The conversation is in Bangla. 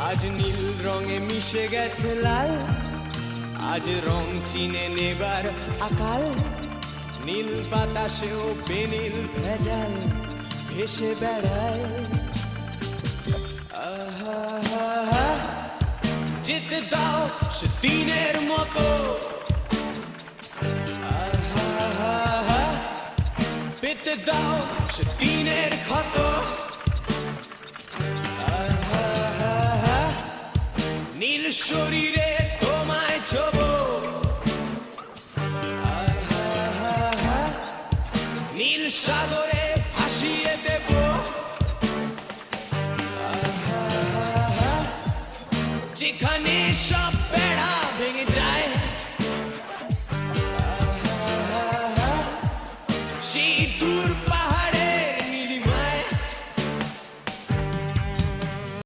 আজ নীল রঙে মিশে গেছে লাল, আজ রং চিনে নেবার আকাল। নীল বাতাসেও বেনীল ভেজাল ভেসে বেড়ায়। যেতে দাও সে দিনের মতো, পেতে দাও সে দিনের ক্ষত। নীল শরীরে তোমায় ছোবো, নীল সাগরে ভাসিয়ে দেব। যেখানে সব বেড়া